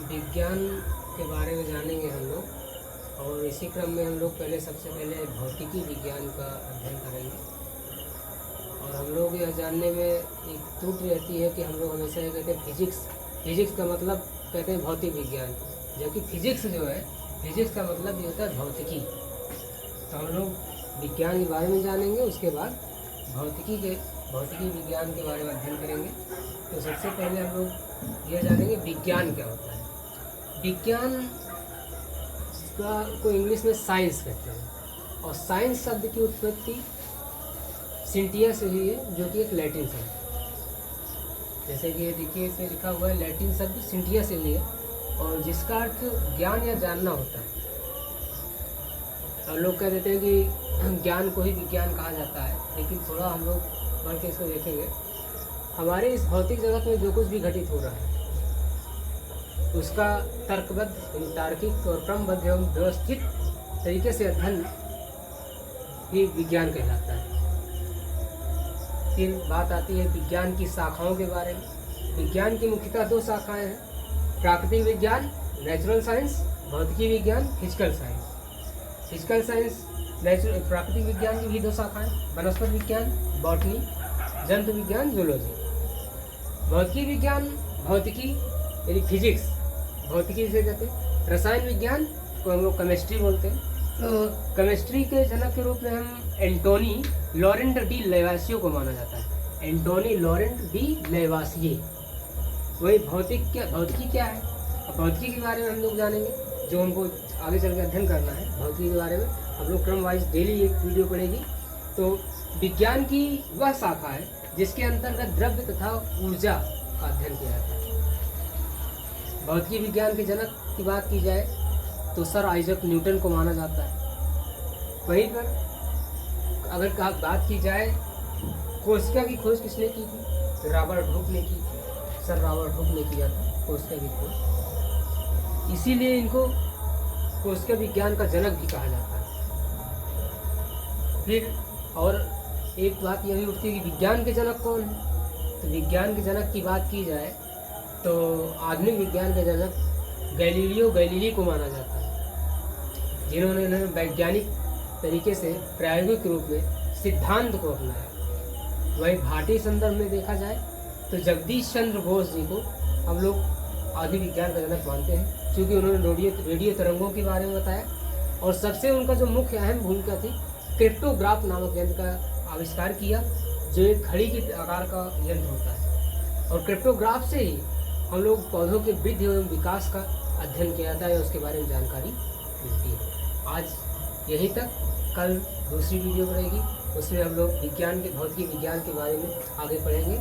विज्ञान के बारे में जानेंगे हम लोग, और इसी क्रम में हम लोग सबसे पहले भौतिकी विज्ञान का अध्ययन करेंगे। और हम लोग यह जानने में एक त्रुटि रहती है कि हम लोग हमेशा ये कहते हैं फिजिक्स का मतलब कहते हैं भौतिक विज्ञान, जबकि फिजिक्स जो है, फिजिक्स का मतलब ये होता है भौतिकी। तो हम लोग विज्ञान के बारे में जानेंगे, उसके बाद भौतिकी विज्ञान के बारे में अध्ययन करेंगे। तो सबसे पहले हम लोग यह जानेंगे विज्ञान क्या होता है। विज्ञान को इंग्लिश में साइंस कहते हैं, और साइंस शब्द की उत्पत्ति सिंटिया से हुई है, जो कि एक लैटिन शब्द है। जैसे कि देखिए इसमें लिखा हुआ है, लैटिन शब्द सिंटिया से हुई है, और जिसका अर्थ ज्ञान या जानना होता है। और लोग कह देते हैं कि ज्ञान को ही विज्ञान कहा जाता है, लेकिन थोड़ा हम लोग बढ़ के इसको देखेंगे। हमारे इस भौतिक जगत में जो कुछ भी घटित हो रहा है, उसका तर्कबद्ध, तार्किक और क्रमबद्ध एवं व्यवस्थित तरीके से अध्ययन ही विज्ञान कहलाता है। फिर बात आती है विज्ञान की शाखाओं के बारे में। विज्ञान की मुख्यतः 2 शाखाएं हैं, प्राकृतिक विज्ञान नेचुरल साइंस, भौतिकी विज्ञान फिजिकल साइंस। फिजिकल साइंस प्राकृतिक विज्ञान की भी 2 शाखाएं, वनस्पति विज्ञान बॉटनी, जंतु विज्ञान जूलॉजी। भौतिकी विज्ञान भौतिकी यानी फिजिक्स, भौतिकी जिसे कहते हैं। रसायन विज्ञान को हम लोग केमिस्ट्री बोलते हैं। तो केमिस्ट्री के जनक के रूप में हम एंटोनी लॉरेंट डी लेवासियो को माना जाता है। Antoine Laurent de Lavoisier. वही भौतिकी क्या है, भौतिकी के बारे में हम लोग जानेंगे, जो हमको आगे चल के अध्ययन करना है। भौतिकी के बारे में हम लोग क्रम वाइज डेली एक वीडियो पढ़ेगी। तो विज्ञान की वह शाखा है जिसके अंतर्गत द्रव्य तथा ऊर्जा का अध्ययन किया जाता है। भौतिकी विज्ञान के जनक की बात की जाए तो सर आइजैक न्यूटन को माना जाता है। वहीं पर अगर बात की जाए कोशिका की खोज किसने की थी, तो रॉबर्ट हुक ने की थी। सर रॉबर्ट हुक ने किया था कोशिका की खोज, इसीलिए इनको कोशिका विज्ञान का जनक भी कहा जाता है। फिर और एक बात यह भी उठती है कि विज्ञान के जनक कौन है। तो विज्ञान के जनक की बात की जाए तो आधुनिक विज्ञान के जनक गैलीलियो गैलीली को माना जाता है, जिन्होंने वैज्ञानिक तरीके से प्रायोगिक रूप में सिद्धांत को अपनाया। वही भारतीय संदर्भ में देखा जाए तो जगदीश चंद्र बोस जी को हम लोग आधुनिक विज्ञान का जनक मानते हैं, क्योंकि उन्होंने रेडियो तरंगों के बारे में बताया, और सबसे उनका जो मुख्य अहम भूमिका थी, क्रिप्टोग्राफ नामक यंत्र का आविष्कार किया, जो एक घड़ी के आकार का यंत्र होता है। और क्रिप्टोग्राफ से ही हम लोग पौधों के वृद्धि एवं विकास का अध्ययन किया जाता है, उसके बारे में जानकारी मिलती है। आज यहीं तक, कल दूसरी वीडियो बनेगी, उसमें हम लोग विज्ञान के भौतिकी विज्ञान के बारे में आगे पढ़ेंगे।